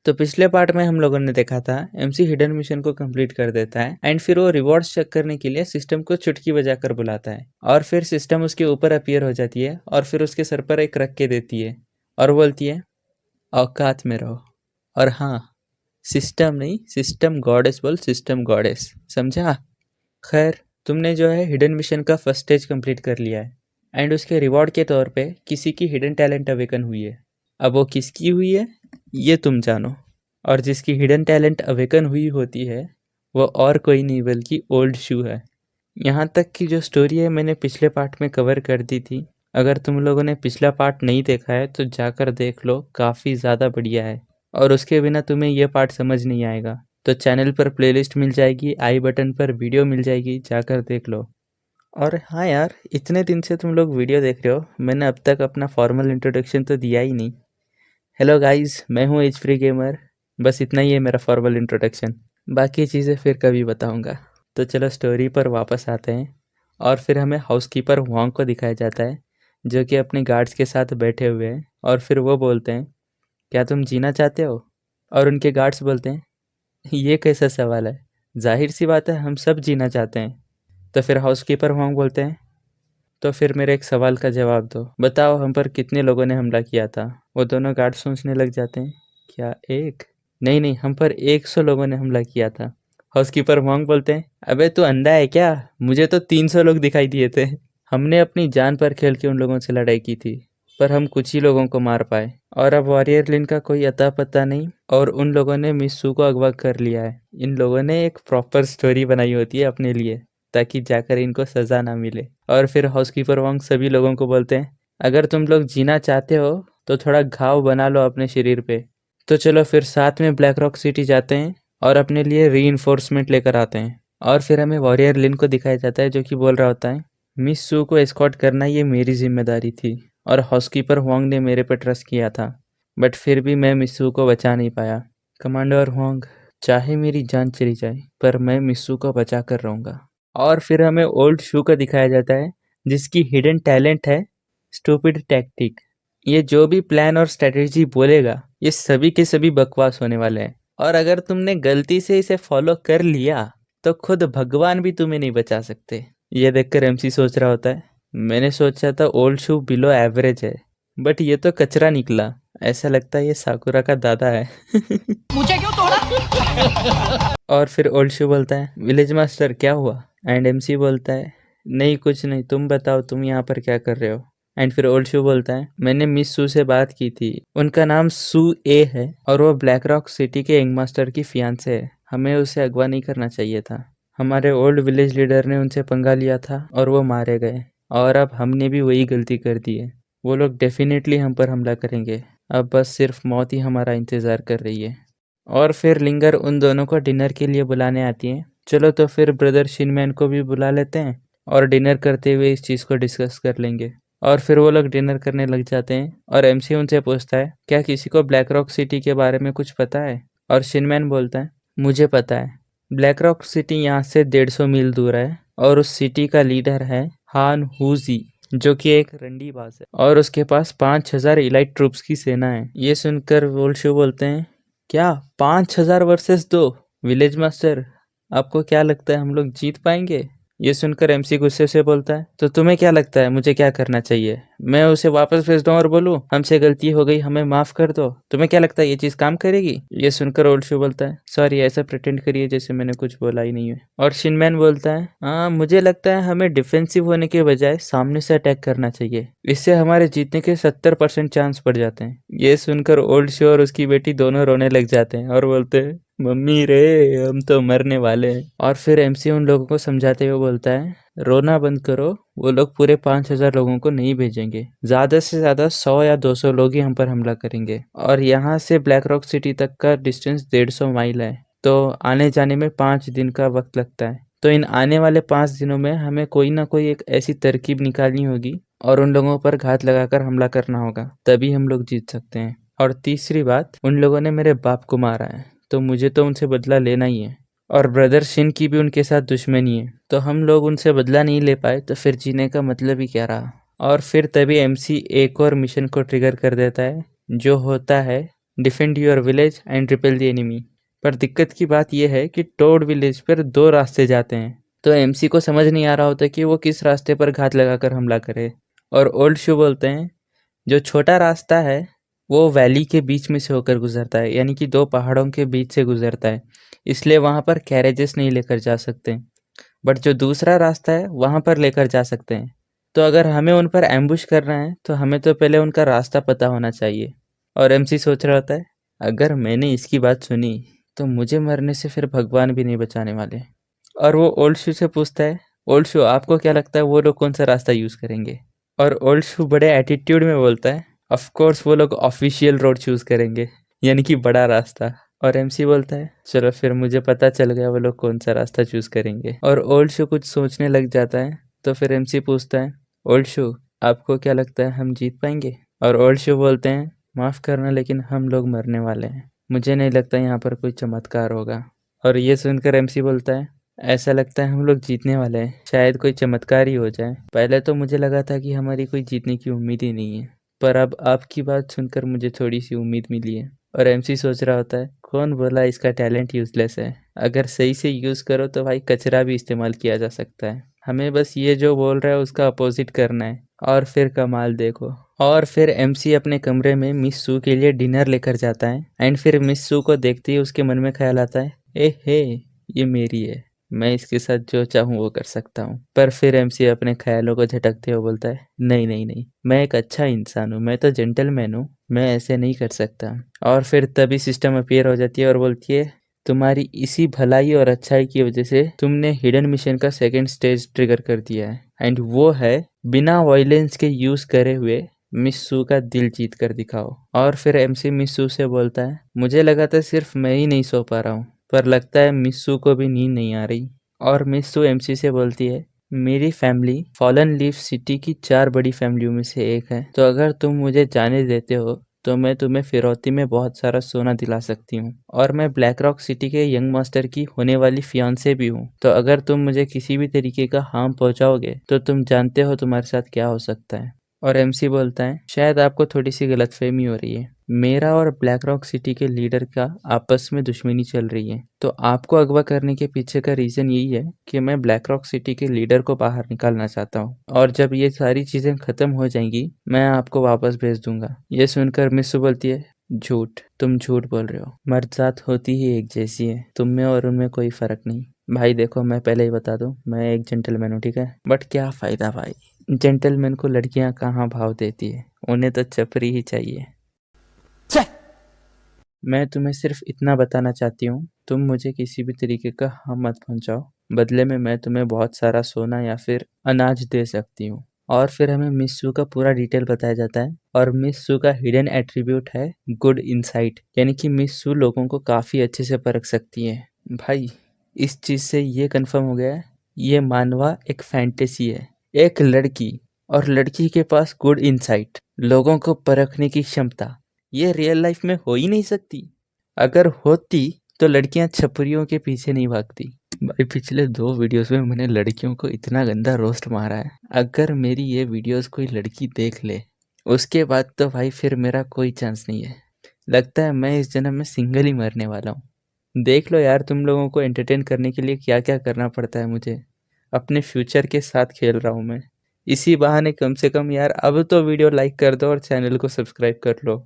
तो पिछले पार्ट में हम लोगों ने देखा था एमसी हिडन मिशन को कंप्लीट कर देता है एंड फिर वो रिवॉर्ड्स चेक करने के लिए सिस्टम को चुटकी बजाकर बुलाता है और फिर सिस्टम उसके ऊपर अपीयर हो जाती है और फिर उसके सर पर एक रख के देती है और बोलती है औकात में रहो। और हाँ, सिस्टम नहीं, सिस्टम गॉडेस बोल, सिस्टम गॉडेस, समझा? खैर, तुमने जो है हिडन मिशन का फर्स्ट स्टेज कंप्लीट कर लिया है एंड उसके रिवॉर्ड के तौर पे किसी की हिडन टैलेंट अवेकन हुई है। अब वो किसकी हुई है ये तुम जानो। और जिसकी हिडन टैलेंट अवेकन हुई होती है वो और कोई नहीं बल्कि ओल्ड शू है। यहाँ तक की जो स्टोरी है मैंने पिछले पार्ट में कवर कर दी थी। अगर तुम लोगों ने पिछला पार्ट नहीं देखा है तो जाकर देख लो, काफ़ी ज़्यादा बढ़िया है और उसके बिना तुम्हें ये पार्ट समझ नहीं आएगा। तो चैनल पर प्लेलिस्ट मिल जाएगी, आई बटन पर वीडियो मिल जाएगी, जाकर देख लो। और हाँ यार, इतने दिन से तुम लोग वीडियो देख रहे हो, मैंने अब तक अपना फॉर्मल इंट्रोडक्शन तो दिया ही नहीं। हेलो गाइस, मैं हूँ एज फ्री गेमर। बस इतना ही है मेरा फॉर्मल इंट्रोडक्शन, बाकी चीज़ें फिर कभी बताऊँगा। तो चलो स्टोरी पर वापस आते हैं और फिर हमें हाउसकीपर हुआंग को दिखाया जाता है जो कि अपने गार्ड्स के साथ बैठे हुए हैं और फिर वो बोलते हैं क्या तुम जीना चाहते हो? और उनके गार्ड्स बोलते हैं ये कैसा सवाल है, जाहिर सी बात है हम सब जीना चाहते हैं। तो फिर हाउसकीपर हुआंग बोलते हैं तो फिर मेरे एक सवाल का जवाब दो, बताओ हम पर कितने लोगों ने हमला किया था? वो दोनों गार्ड सोचने लग जाते हैं, क्या एक? नहीं नहीं, हम पर 100 लोगों ने हमला किया था। हाउसकीपर हुआंग बोलते हैं अबे तू अंधा है क्या, मुझे तो 300 लोग दिखाई दिए थे। हमने अपनी जान पर खेल के उन लोगों से लड़ाई की थी पर हम कुछ ही लोगों को मार पाए और अब वॉरियर लिन का कोई अता पता नहीं और उन लोगों ने मिस सू को अगवा कर लिया है। इन लोगों ने एक प्रॉपर स्टोरी बनाई होती है अपने लिए ताकि जाकर इनको सज़ा ना मिले। और फिर हाउसकीपर वांग सभी लोगों को बोलते हैं अगर तुम लोग जीना चाहते हो तो थोड़ा घाव बना लो अपने शरीर पे। तो चलो फिर साथ में ब्लैक रॉक सिटी जाते हैं और अपने लिए रीइंफोर्समेंट लेकर आते हैं। और फिर हमें वॉरियर लिन को दिखाया जाता है जो कि बोल रहा होता है मिस सू को एस्कॉर्ट करना ये मेरी जिम्मेदारी थी और हाउसकीपर हुआंग ने मेरे पर ट्रस्ट किया था, बट फिर भी मैं मिस सू को बचा नहीं पाया। कमांडर हुआंग, चाहे मेरी जान चली जाए पर मैं मिस सू को बचा कर रहूँगा। और फिर हमें ओल्ड शू का दिखाया जाता है जिसकी हिडन टैलेंट है स्टूपिड टैक्टिक। ये जो भी प्लान और स्ट्रेटेजी बोलेगा ये सभी के सभी बकवास होने वाले हैं और अगर तुमने गलती से इसे फॉलो कर लिया तो खुद भगवान भी तुम्हें नहीं बचा सकते। ये देखकर एमसी सोच रहा होता है मैंने सोचा था ओल्ड शू बिलो एवरेज है बट ये तो कचरा निकला, ऐसा लगता है ये साकुरा का दादा है। मुझे क्यों तोड़ा? और फिर ओल्ड शू बोलता है विलेज मास्टर क्या हुआ? एंड एमसी बोलता है नहीं कुछ नहीं, तुम बताओ तुम यहाँ पर क्या कर रहे हो? एंड फिर ओल्ड शू बोलता है मैंने मिस सू से बात की थी, उनका नाम सू ए है और वो ब्लैक रॉक सिटी के यंग मास्टर की फियांसे है, हमें उसे अगवा नहीं करना चाहिए था। हमारे ओल्ड विलेज लीडर ने उनसे पंगा लिया था और वो मारे गए और अब हमने भी वही गलती कर दी है। वो लोग डेफिनेटली हम पर हमला करेंगे, अब बस सिर्फ मौत ही हमारा इंतज़ार कर रही है। और फिर लिंगर उन दोनों को डिनर के लिए बुलाने आती है। चलो तो फिर ब्रदर शिनमैन को भी बुला लेते हैं और डिनर करते हुए इस चीज़ को डिस्कस कर लेंगे। और फिर वो लोग डिनर करने लग जाते हैं और एमसी उनसे पूछता है क्या किसी को ब्लैक रॉक सिटी के बारे में कुछ पता है? और शिनमैन बोलता है मुझे पता है, ब्लैक रॉक सिटी यहाँ से 150 मील दूर है और उस सिटी का लीडर है हान हुजी जो कि एक रंडीबाज है और उसके पास 5000 इलाइट ट्रूप्स की सेना है। ये सुनकर वोल्शो बोलते हैं क्या 5000 वर्सेस 2? विलेज मास्टर, आपको क्या लगता है हम लोग जीत पाएंगे? ये सुनकर एमसी गुस्से से बोलता है तो तुम्हें क्या लगता है मुझे क्या करना चाहिए? मैं उसे वापस भेज दूं और बोलूं हमसे गलती हो गई, हमें माफ कर दो? तुम्हें क्या लगता है ये चीज काम करेगी? ये सुनकर ओल्ड शू बोलता है सॉरी, ऐसा प्रिटेंड करिए जैसे मैंने कुछ बोला ही नहीं है। और शिनमैन बोलता है हाँ मुझे लगता है हमें डिफेंसिव होने के बजाय सामने से अटैक करना चाहिए, इससे हमारे जीतने के 70% चांस बढ़ जाते हैं। ये सुनकर ओल्ड शू और उसकी बेटी दोनों रोने लग जाते हैं और बोलते हैं मम्मी रे हम तो मरने वाले हैं। और फिर एमसी उन लोगों को समझाते हुए बोलता है रोना बंद करो, वो लोग पूरे 5000 लोगों को नहीं भेजेंगे, ज्यादा से ज्यादा 100 या 200 लोग ही हम पर हमला करेंगे और यहाँ से ब्लैक रॉक सिटी तक का डिस्टेंस 150 माइल है तो आने जाने में 5 दिन का वक्त लगता है। तो इन आने वाले 5 दिनों में हमें कोई ना कोई एक ऐसी तरकीब निकालनी होगी और उन लोगों पर घात लगाकर हमला करना होगा, तभी हम लोग जीत सकते हैं। और तीसरी बात, उन लोगों ने मेरे बाप को मारा है तो मुझे तो उनसे बदला लेना ही है और ब्रदर शिन की भी उनके साथ दुश्मनी है, तो हम लोग उनसे बदला नहीं ले पाए तो फिर जीने का मतलब ही क्या रहा? और फिर तभी एमसी एक और मिशन को ट्रिगर कर देता है जो होता है defend your village and repel the enemy. पर दिक्कत की बात यह है कि टोड विलेज पर 2 रास्ते जाते हैं, तो एमसी को समझ नहीं आ रहा होता कि वो किस रास्ते पर घात लगाकर हमला करे। और ओल्ड शू बोलते हैं जो छोटा रास्ता है वो वैली के बीच में से होकर गुजरता है, यानी कि 2 पहाड़ों के बीच से गुजरता है, इसलिए वहाँ पर कैरेजेस नहीं लेकर जा सकते। बट जो दूसरा रास्ता है वहाँ पर लेकर जा सकते हैं। तो अगर हमें उन पर एम्बुश करना है तो हमें तो पहले उनका रास्ता पता होना चाहिए। और एमसी सोच रहा होता है अगर मैंने इसकी बात सुनी तो मुझे मरने से फिर भगवान भी नहीं बचाने वाले। और वो ओल्ड शू से पूछता है ओल्ड शू आपको क्या लगता है वो लोग कौन सा रास्ता यूज़ करेंगे। और ओल्ड शू बड़े एटीट्यूड में बोलता है ऑफ कोर्स वो लोग ऑफिशियल रोड चूज़ करेंगे, यानी कि बड़ा रास्ता। और एमसी बोलता है चलो फिर मुझे पता चल गया वो लोग कौन सा रास्ता चूज करेंगे। और ओल्ड शू कुछ सोचने लग जाता है, तो फिर एमसी पूछता है ओल्ड शू आपको क्या लगता है हम जीत पाएंगे। और ओल्ड शू बोलते हैं माफ़ करना लेकिन हम लोग मरने वाले हैं, मुझे नहीं लगता यहाँ पर कोई चमत्कार होगा। और ये सुनकर एमसी बोलता है ऐसा लगता है हम लोग जीतने वाले हैं, शायद कोई चमत्कार ही हो जाए। पहले तो मुझे लगा था कि हमारी कोई जीतने की उम्मीद ही नहीं है, पर अब आपकी बात सुनकर मुझे थोड़ी सी उम्मीद मिली है। और एमसी सोच रहा होता है कौन बोला इसका टैलेंट यूजलेस है, अगर सही से यूज़ करो तो भाई कचरा भी इस्तेमाल किया जा सकता है। हमें बस ये जो बोल रहा है उसका अपोजिट करना है और फिर कमाल देखो। और फिर एमसी अपने कमरे में मिस सू के लिए डिनर लेकर जाता है एंड फिर मिस सू को देखते ही उसके मन में ख्याल आता है ए हे ये मेरी है, मैं इसके साथ जो चाहूँ वो कर सकता हूँ। पर फिर एमसी अपने ख्यालों को झटकते हुए बोलता है नहीं नहीं नहीं, मैं एक अच्छा इंसान हूँ, मैं तो जेंटलमैन हूँ, मैं ऐसे नहीं कर सकता। और फिर तभी सिस्टम अपीयर हो जाती है और बोलती है तुम्हारी इसी भलाई और अच्छाई की वजह से तुमने हिडन मिशन का 2nd स्टेज ट्रिगर कर दिया है, एंड वो है बिना वायलेंस के यूज करे हुए मिस सू का दिल जीत कर दिखाओ। और फिर एमसी मिस सू से बोलता है मुझे लगा था सिर्फ मैं ही नहीं सो पा रहा हूँ, पर लगता है मिस सू को भी नींद नहीं आ रही। और मिस सू एमसी से बोलती है मेरी फैमिली फॉलन लीफ सिटी की 4 बड़ी फैमिलियों में से एक है, तो अगर तुम मुझे जाने देते हो तो मैं तुम्हें फिरौती में बहुत सारा सोना दिला सकती हूँ। और मैं ब्लैक रॉक सिटी के यंग मास्टर की होने वाली फियांसे भी हूँ, तो अगर तुम मुझे किसी भी तरीके का हार्म पहुँचाओगे तो तुम जानते हो तुम्हारे साथ क्या हो सकता है। और एमसी बोलता है शायद आपको थोड़ी सी गलतफहमी हो रही है, मेरा और ब्लैक रॉक सिटी के लीडर का आपस में दुश्मनी चल रही है, तो आपको अगवा करने के पीछे का रीज़न यही है कि मैं ब्लैक रॉक सिटी के लीडर को बाहर निकालना चाहता हूँ, और जब ये सारी चीज़ें ख़त्म हो जाएंगी मैं आपको वापस भेज दूंगा। ये सुनकर मिस्सू बोलती है झूठ, तुम झूठ बोल रहे हो, मर्द जात होती ही एक जैसी है, तुम में और उनमें कोई फ़र्क नहीं। भाई देखो मैं पहले ही बता दूं मैं एक जेंटलमैन हूँ, ठीक है, बट क्या फ़ायदा भाई, जेंटलमैन को लड़कियां कहाँ भाव देती है, उन्हें तो चपरी ही चाहिए। मैं तुम्हें सिर्फ इतना बताना चाहती हूँ तुम मुझे किसी भी तरीके का हार्म मत पहुँचाओ, बदले में मैं तुम्हें बहुत सारा सोना या फिर अनाज दे सकती हूँ। और फिर हमें मिस सू का पूरा डिटेल बताया जाता है, और मिस सू का हिडन एट्रीब्यूट है गुड इंसाइट, यानी कि मिस सू लोगों को काफ़ी अच्छे से परख सकती है। भाई इस चीज़ से ये कंफर्म हो गया है ये मानवा एक फैंटेसी है, एक लड़की और लड़की के पास गुड इंसाइट, लोगों को परखने की क्षमता, ये रियल लाइफ में हो ही नहीं सकती। अगर होती तो लड़कियां छपरियों के पीछे नहीं भागती। भाई पिछले 2 वीडियोस में मैंने लड़कियों को इतना गंदा रोस्ट मारा है, अगर मेरी ये वीडियोस कोई लड़की देख ले उसके बाद तो भाई फिर मेरा कोई चांस नहीं है। लगता है मैं इस जन्म में सिंगल ही मरने वाला हूँ। देख लो यार तुम लोगों को एंटरटेन करने के लिए क्या क्या करना पड़ता है मुझे, अपने फ्यूचर के साथ खेल रहा हूँ मैं। इसी बहाने कम से कम यार अब तो वीडियो लाइक कर दो और चैनल को सब्सक्राइब कर लो।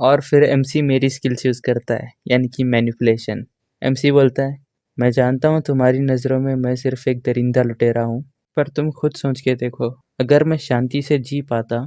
और फिर एमसी मेरी स्किल्स यूज़ करता है, यानी कि मैनिपुलेशन। एमसी बोलता है मैं जानता हूँ तुम्हारी नज़रों में मैं सिर्फ एक दरिंदा लुटेरा हूँ, पर तुम खुद सोच के देखो अगर मैं शांति से जी पाता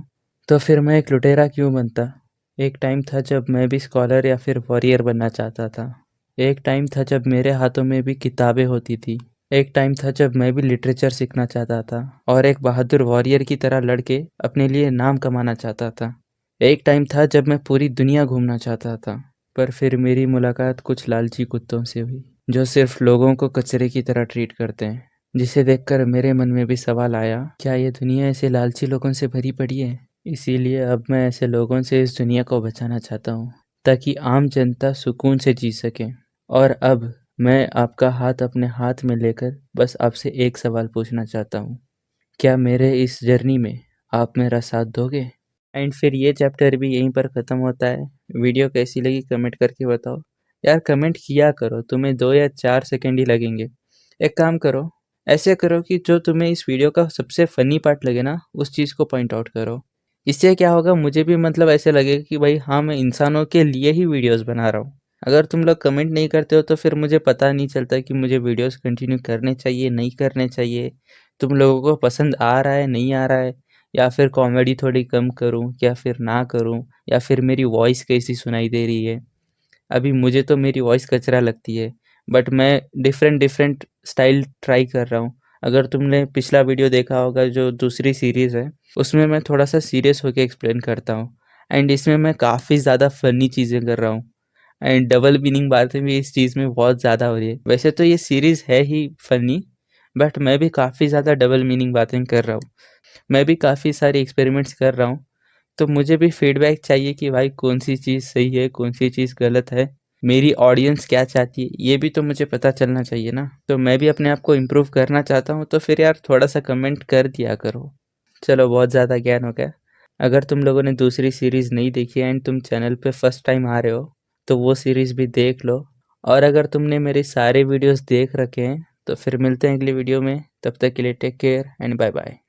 तो फिर मैं एक लुटेरा क्यों बनता। एक टाइम था जब मैं भी स्कॉलर या फिर वॉरियर बनना चाहता था, एक टाइम था जब मेरे हाथों में भी किताबें होती थी, एक टाइम था जब मैं भी लिटरेचर सीखना चाहता था और एक बहादुर वॉरियर की तरह लड़के अपने लिए नाम कमाना चाहता था। एक टाइम था जब मैं पूरी दुनिया घूमना चाहता था, पर फिर मेरी मुलाकात कुछ लालची कुत्तों से हुई जो सिर्फ लोगों को कचरे की तरह ट्रीट करते हैं, जिसे देखकर मेरे मन में भी सवाल आया क्या ये दुनिया ऐसे लालची लोगों से भरी पड़ी है। इसीलिए अब मैं ऐसे लोगों से इस दुनिया को बचाना चाहता हूँ ताकि आम जनता सुकून से जी सके। और अब मैं आपका हाथ अपने हाथ में लेकर बस आपसे एक सवाल पूछना चाहता हूँ, क्या मेरे इस जर्नी में आप मेरा साथ दोगे। एंड फिर ये चैप्टर भी यहीं पर ख़त्म होता है। वीडियो कैसी लगी कमेंट करके बताओ। यार कमेंट किया करो, तुम्हें 2 या 4 सेकंड ही लगेंगे। एक काम करो, ऐसे करो कि जो तुम्हें इस वीडियो का सबसे फ़नी पार्ट लगे ना, उस चीज़ को पॉइंट आउट करो। इससे क्या होगा, मुझे भी मतलब ऐसे लगेगा कि भाई हाँ, मैं इंसानों के लिए ही वीडियोज़ बना रहा हूँ। अगर तुम लोग कमेंट नहीं करते हो तो फिर मुझे पता नहीं चलता कि मुझे वीडियोज़ कंटिन्यू करने चाहिए, नहीं करने चाहिए। तुम लोगों को पसंद आ रहा है, नहीं आ रहा है, या फिर कॉमेडी थोड़ी कम करूँ या फिर ना करूँ, या फिर मेरी वॉइस कैसी सुनाई दे रही है। अभी मुझे तो मेरी वॉइस कचरा लगती है, बट मैं डिफरेंट स्टाइल ट्राई कर रहा हूँ। अगर तुमने पिछला वीडियो देखा होगा जो दूसरी सीरीज़ है, उसमें मैं थोड़ा-सा सीरियस होके एक्सप्लेन करता हूँ एंड इसमें मैं काफ़ी ज़्यादा फ़नी चीज़ें कर रहा हूँ एंड डबल मीनिंग बातें भी इस चीज़ में बहुत ज़्यादा हो रही है। वैसे तो ये सीरीज़ है ही फ़नी, बट मैं भी काफ़ी ज़्यादा डबल मीनिंग बातें कर रहा हूँ। मैं भी काफ़ी सारे एक्सपेरिमेंट्स कर रहा हूँ, तो मुझे भी फीडबैक चाहिए कि भाई कौन-सी चीज़ सही है, कौन-सी चीज़ गलत है। मेरी ऑडियंस क्या चाहती है, ये भी तो मुझे पता चलना चाहिए ना। तो मैं भी अपने आप को इम्प्रूव करना चाहता हूँ, तो फिर यार थोड़ा-सा कमेंट कर दिया करो। चलो बहुत ज़्यादा ज्ञान हो गया। अगर तुम लोगों ने दूसरी सीरीज़ नहीं देखी है एंड तुम चैनल पे फर्स्ट टाइम आ रहे हो, तो वो सीरीज़ भी देख लो। और अगर तुमने मेरे सारे वीडियोज़ देख रखे हैं, तो फिर मिलते हैं अगली वीडियो में। तब तक के लिए take care and bye bye.